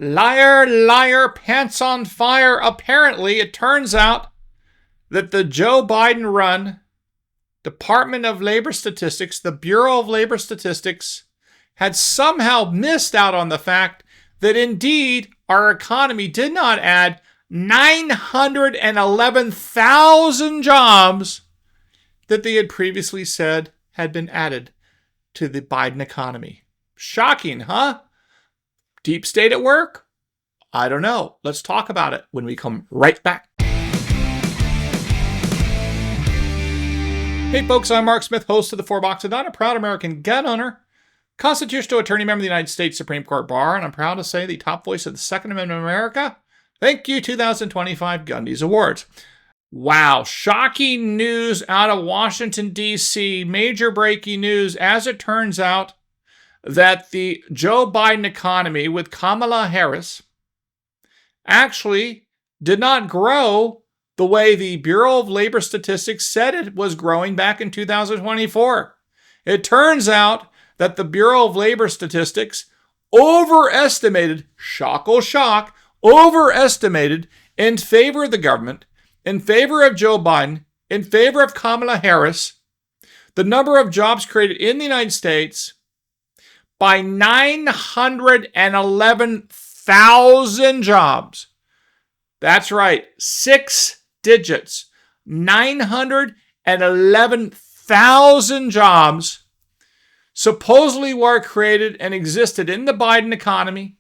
Liar, liar, pants on fire. Apparently, it turns out that the Joe Biden run Department of Labor Statistics, the Bureau of Labor Statistics, had somehow missed out on the fact that indeed our economy did not add 911,000 jobs that they had previously said had been added to the Biden economy. Shocking, huh? Deep state at work? I don't know. Let's talk about it when we come right back. Hey folks, I'm Mark Smith, host of the Four Box of Don, a proud American gun owner, constitutional attorney, member of the United States Supreme Court Bar, and I'm proud to say the top voice of the Second Amendment in America. Thank you, 2025 Gundies Awards. Wow, shocking news out of Washington, D.C. Major breaking news, as it turns out, that the Joe Biden economy with Kamala Harris actually did not grow the way the Bureau of Labor Statistics said it was growing back in 2024. It turns out that the Bureau of Labor Statistics overestimated, shock, overestimated in favor of the government, in favor of Joe Biden, in favor of Kamala Harris, the number of jobs created in the United States by 911,000 jobs. That's right, 6 digits. 911,000 jobs supposedly were created and existed in the Biden economy.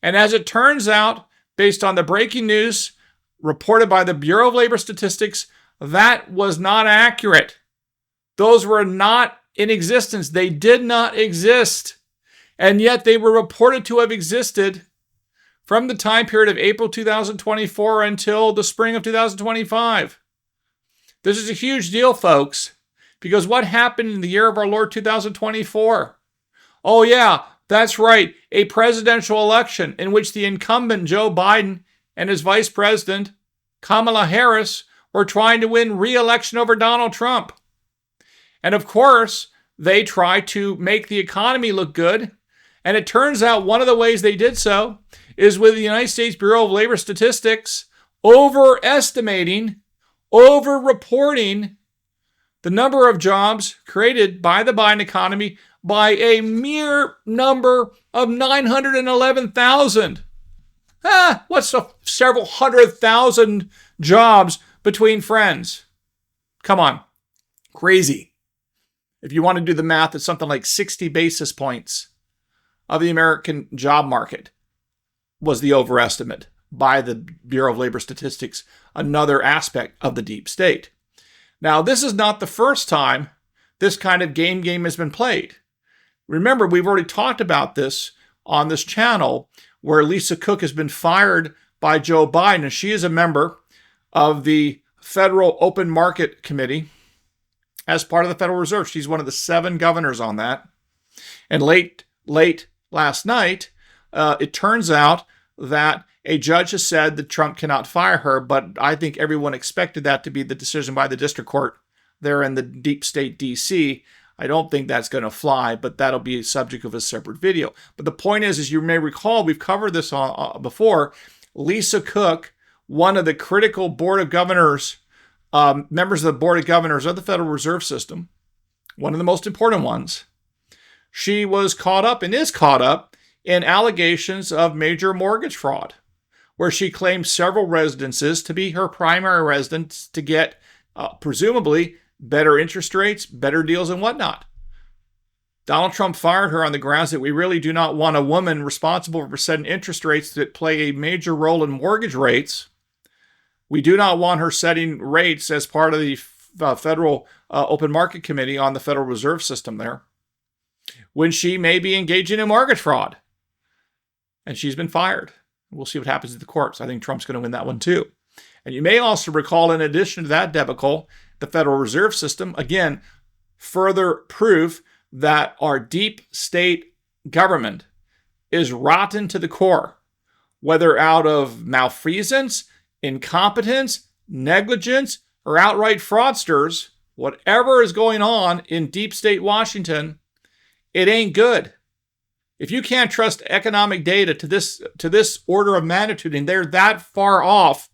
And as it turns out, based on the breaking news reported by the Bureau of Labor Statistics, that was not accurate. Those were not in existence. They did not exist. And yet they were reported to have existed from the time period of April 2024 until the spring of 2025. This is a huge deal, folks, because what happened in the year of our Lord 2024? Oh yeah, that's right, a presidential election in which the incumbent Joe Biden and his vice president, Kamala Harris, were trying to win re-election over Donald Trump. And of course, they tried to make the economy look good. And it turns out one of the ways they did so is with the United States Bureau of Labor Statistics overestimating, over-reporting the number of jobs created by the Biden economy by a mere number of 911,000. What's several 100,000 jobs between friends? Come on, crazy. If you want to do the math, it's something like 60 basis points of the American job market was the overestimate by the Bureau of Labor Statistics, another aspect of the deep state. Now, this is not the first time this kind of game has been played. Remember, we've already talked about this on this channel, where Lisa Cook has been fired by Joe Biden, and she is a member of the Federal Open Market Committee as part of the Federal Reserve. She's one of the 7 governors on that. And late last night, it turns out that a judge has said that Trump cannot fire her, but I think everyone expected that to be the decision by the district court there in the deep state DC. I don't think that's going to fly, but that'll be a subject of a separate video. But the point is, as you may recall, we've covered this before. Lisa Cook, one of the critical board of governors, members of the board of governors of the Federal Reserve System, one of the most important ones, she was caught up and is caught up in allegations of major mortgage fraud, where she claimed several residences to be her primary residence to get, presumably, better interest rates, better deals, and whatnot. Donald Trump fired her on the grounds that we really do not want a woman responsible for setting interest rates that play a major role in mortgage rates. We do not want her setting rates as part of the Federal Open Market Committee on the Federal Reserve System there, when she may be engaging in mortgage fraud. And she's been fired. We'll see what happens at the courts. I think Trump's going to win that one too. And you may also recall, in addition to that debacle, the Federal Reserve System, again, further proof that our deep state government is rotten to the core, whether out of malfeasance, incompetence, negligence, or outright fraudsters. Whatever is going on in deep state Washington, it ain't good. If you can't trust economic data to this order of magnitude and they're that far off,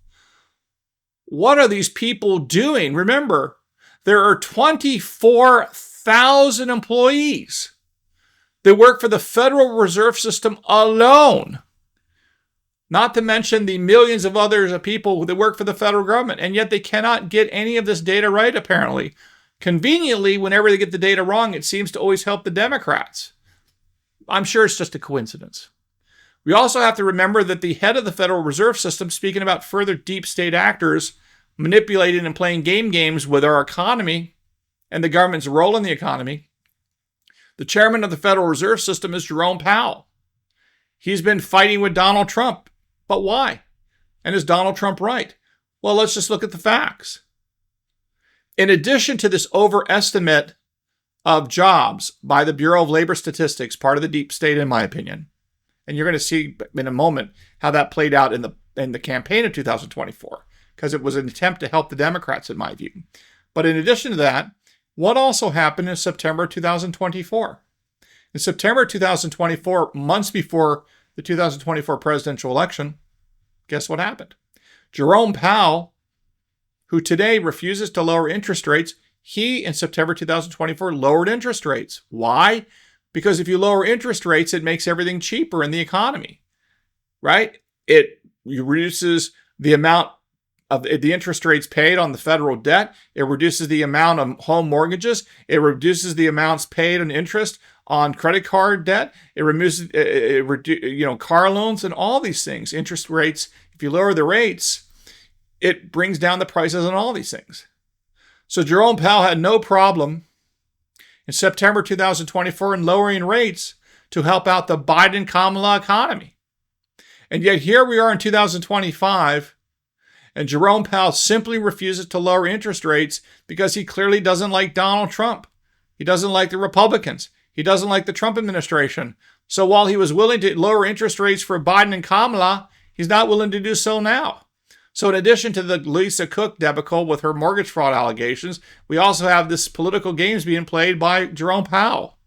what are these people doing? Remember, there are 24,000 employees that work for the Federal Reserve System alone, not to mention the millions of others of people that work for the federal government, and yet they cannot get any of this data right, apparently. Conveniently, whenever they get the data wrong, it seems to always help the Democrats. I'm sure it's just a coincidence. We also have to remember that the head of the Federal Reserve System, speaking about further deep state actors manipulating and playing games with our economy and the government's role in the economy, the chairman of the Federal Reserve System is Jerome Powell. He's been fighting with Donald Trump. But why? And is Donald Trump right? Well, let's just look at the facts. In addition to this overestimate of jobs by the Bureau of Labor Statistics, part of the deep state, in my opinion, and you're going to see in a moment how that played out in the campaign of 2024, because it was an attempt to help the Democrats, in my view. But in addition to that, what also happened in September 2024? In September 2024, months before the 2024 presidential election, guess what happened? Jerome Powell, who today refuses to lower interest rates, he, in September 2024, lowered interest rates. Why? Because if you lower interest rates, it makes everything cheaper in the economy, right? It reduces the amount of the interest rates paid on the federal debt. It reduces the amount of home mortgages. It reduces the amounts paid on interest on credit card debt. It removes, car loans and all these things. Interest rates, if you lower the rates, it brings down the prices on all these things. So Jerome Powell had no problem in September 2024 in lowering rates to help out the Biden-Kamala economy. And yet here we are in 2025, and Jerome Powell simply refuses to lower interest rates because he clearly doesn't like Donald Trump. He doesn't like the Republicans. He doesn't like the Trump administration. So while he was willing to lower interest rates for Biden and Kamala, he's not willing to do so now. So in addition to the Lisa Cook debacle with her mortgage fraud allegations, we also have this political games being played by Jerome Powell.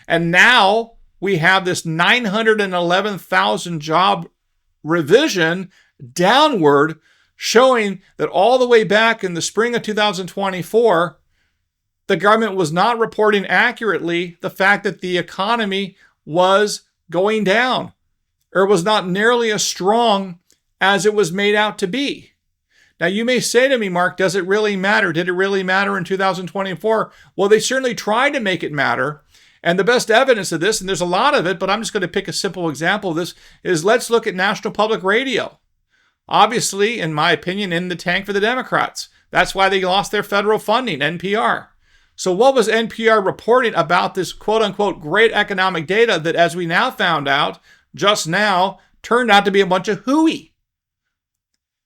And now we have this 911,000 job revision downward, showing that all the way back in the spring of 2024, the government was not reporting accurately the fact that the economy was going down, or was not nearly as strong as it was made out to be. Now, you may say to me, Mark, does it really matter? Did it really matter in 2024? Well, they certainly tried to make it matter. And the best evidence of this, and there's a lot of it, but I'm just going to pick a simple example of this, is let's look at National Public Radio. Obviously, in my opinion, in the tank for the Democrats. That's why they lost their federal funding, NPR. So what was NPR reporting about this quote-unquote great economic data that, as we now found out, just now, turned out to be a bunch of hooey?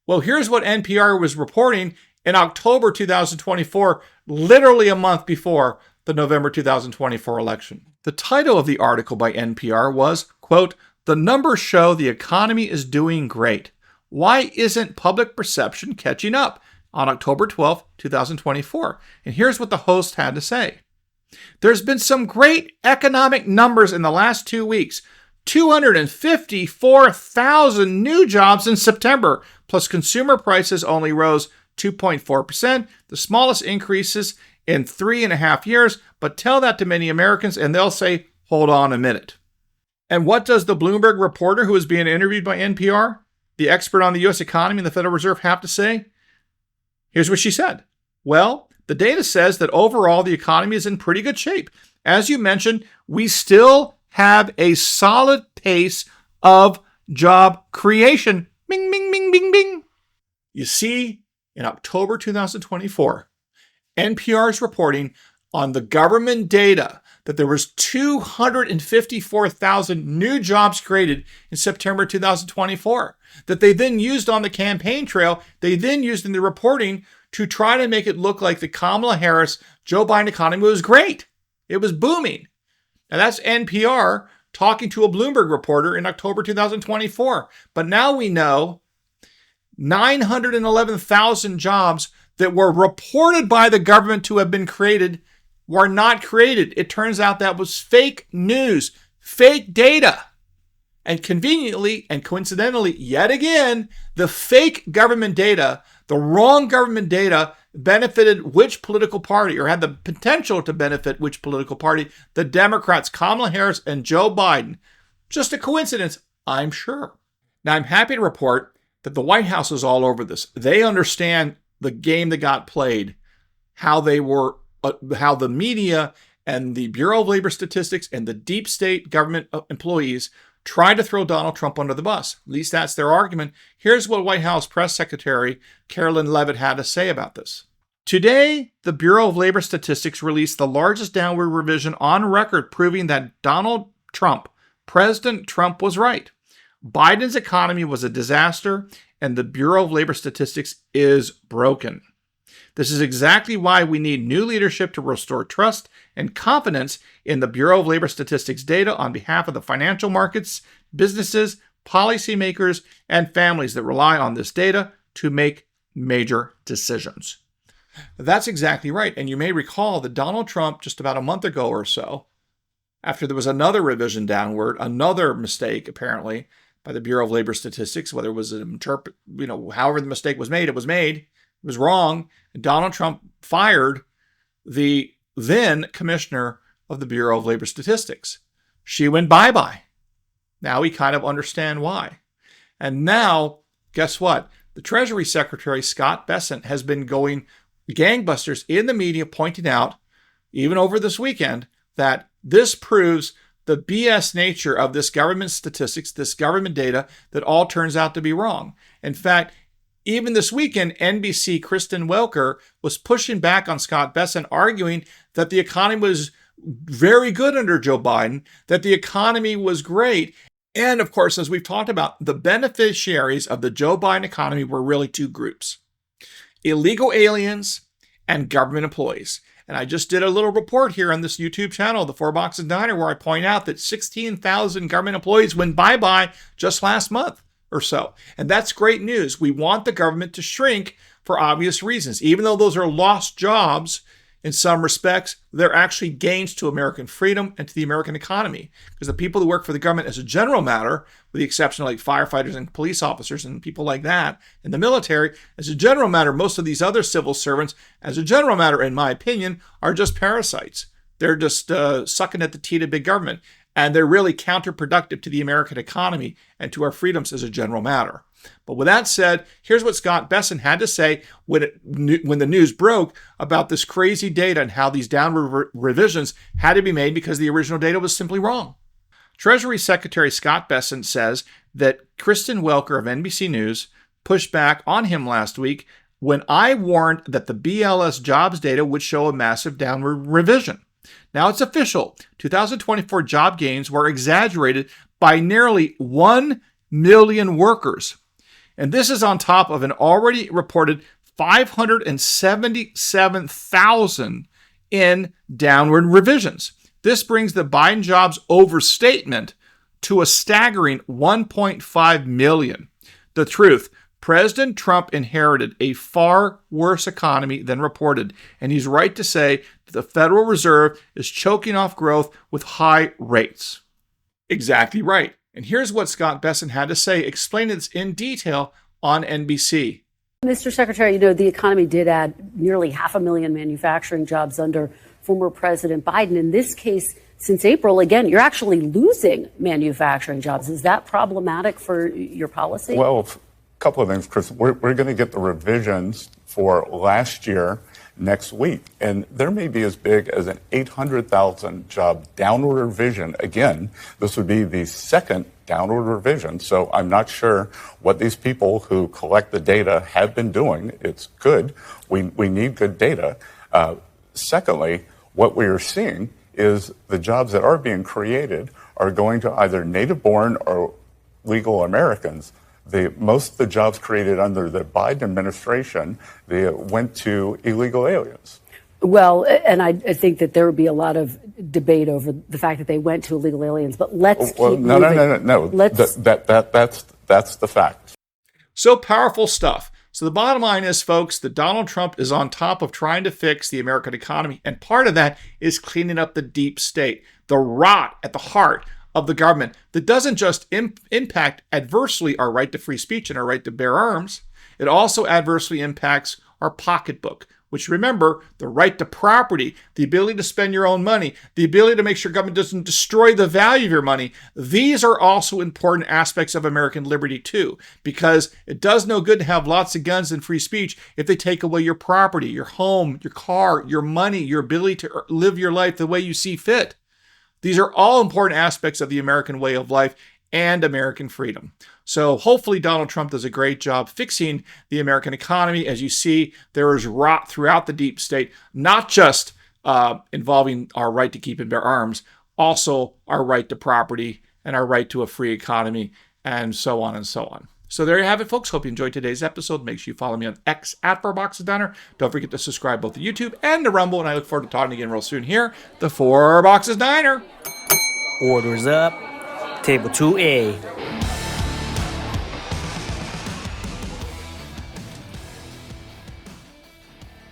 Well, here's what NPR was reporting in October 2024, literally a month before the November 2024 election. The title of the article by NPR was, quote, "The numbers show the economy is doing great. Why isn't public perception catching up?" on October 12, 2024. And here's what the host had to say. "There's been some great economic numbers in the last 2 weeks. 254,000 new jobs in September, plus consumer prices only rose 2.4%, the smallest increases in 3.5 years. But tell that to many Americans and they'll say, hold on a minute." And what does the Bloomberg reporter who is being interviewed by NPR, the expert on the U.S. economy and the Federal Reserve, have to say? Here's what she said. "Well, the data says that overall the economy is in pretty good shape. As you mentioned, we still have a solid pace of job creation." Bing, bing, bing, bing, bing. You see, in October 2024, NPR is reporting on the government data that there was 254,000 new jobs created in September 2024 that they then used on the campaign trail. They then used in the reporting to try to make it look like the Kamala Harris, Joe Biden economy was great. It was booming. Now that's NPR talking to a Bloomberg reporter in October 2024. But now we know 911,000 jobs that were reported by the government to have been created were not created. It turns out that was fake news. fake data. And conveniently and coincidentally, yet again, the fake government data, the wrong government data, benefited which political party, or had the potential to benefit which political party? The Democrats, Kamala Harris and Joe Biden. Just a coincidence, I'm sure. Now, I'm happy to report that the White House is all over this. They understand the game that got played, how the media and the Bureau of Labor Statistics and the deep state government employees tried to throw Donald Trump under the bus. At least that's their argument. Here's what White House Press Secretary Carolyn Leavitt had to say about this. Today, the Bureau of Labor Statistics released the largest downward revision on record, proving that Donald Trump, President Trump, was right. Biden's economy was a disaster, and the Bureau of Labor Statistics is broken. This is exactly why we need new leadership to restore trust and confidence in the Bureau of Labor Statistics data on behalf of the financial markets, businesses, policymakers, and families that rely on this data to make major decisions. That's exactly right. And you may recall that Donald Trump, just about a month ago or so, after there was another revision downward, another mistake apparently by the Bureau of Labor Statistics, whether it was however the mistake was made, it was wrong. And Donald Trump fired the then commissioner of the Bureau of Labor Statistics. She went bye-bye. Now we kind of understand why. And now, guess what? The Treasury Secretary, Scott Bessent, has been going gangbusters in the media, pointing out, even over this weekend, that this proves the BS nature of this government statistics, this government data, that all turns out to be wrong. In fact, even this weekend, NBC Kristen Welker was pushing back on Scott Bessent, arguing that the economy was very good under Joe Biden, that the economy was great. And of course, as we've talked about, the beneficiaries of the Joe Biden economy were really two groups: illegal aliens and government employees. And I just did a little report here on this YouTube channel, the Four Boxes Diner, where I point out that 16,000 government employees went bye-bye just last month or so. And that's great news. We want the government to shrink for obvious reasons. Even though those are lost jobs, in some respects, they're actually gains to American freedom and to the American economy. Because the people who work for the government, as a general matter, with the exception of like firefighters and police officers and people like that in the military, as a general matter, most of these other civil servants, as a general matter, in my opinion, are just parasites. They're just sucking at the teat of big government. And they're really counterproductive to the American economy and to our freedoms as a general matter. But with that said, here's what Scott Bessent had to say when the news broke about this crazy data and how these downward revisions had to be made because the original data was simply wrong. Treasury Secretary Scott Bessent says that Kristen Welker of NBC News pushed back on him last week when I warned that the BLS jobs data would show a massive downward revision. Now it's official. 2024 job gains were exaggerated by nearly 1 million workers. And this is on top of an already reported 577,000 in downward revisions. This brings the Biden jobs overstatement to a staggering 1.5 million. The truth, President Trump inherited a far worse economy than reported, and he's right to say that the Federal Reserve is choking off growth with high rates. Exactly right. And here's what Scott Bessent had to say, explaining this in detail on NBC. Mr. Secretary, the economy did add nearly 500,000 manufacturing jobs under former President Biden. In this case, since April, again, you're actually losing manufacturing jobs. Is that problematic for your policy? Well, a couple of things, Chris. We're going to get the revisions for last year next week, and there may be as big as an 800,000 job downward revision. Again, this would be the second downward revision, so I'm not sure what these people who collect the data have been doing. It's good. We need good data. Secondly, what we are seeing is the jobs that are being created are going to either native-born or legal Americans. Most of the jobs created under the Biden administration, they went to illegal aliens. Well, and I think that there would be a lot of debate over the fact that they went to illegal aliens, but let's keep moving. No. That's the fact. So powerful stuff. So the bottom line is, folks, that Donald Trump is on top of trying to fix the American economy, and part of that is cleaning up the deep state, the rot at the heart of the government that doesn't just impact adversely our right to free speech and our right to bear arms, it also adversely impacts our pocketbook, which, remember, the right to property, the ability to spend your own money, the ability to make sure government doesn't destroy the value of your money. These are also important aspects of American liberty too, because it does no good to have lots of guns and free speech if they take away your property, your home, your car, your money, your ability to live your life the way you see fit. These are all important aspects of the American way of life and American freedom. So hopefully Donald Trump does a great job fixing the American economy. As you see, there is rot throughout the deep state, not just involving our right to keep and bear arms, also our right to property and our right to a free economy, and so on and so on. So there you have it, folks. Hope you enjoyed today's episode. Make sure you follow me on X at 4 Boxes Diner. Don't forget to subscribe both to YouTube and to Rumble, and I look forward to talking again real soon here, the 4 Boxes Diner. Orders up. Table 2A.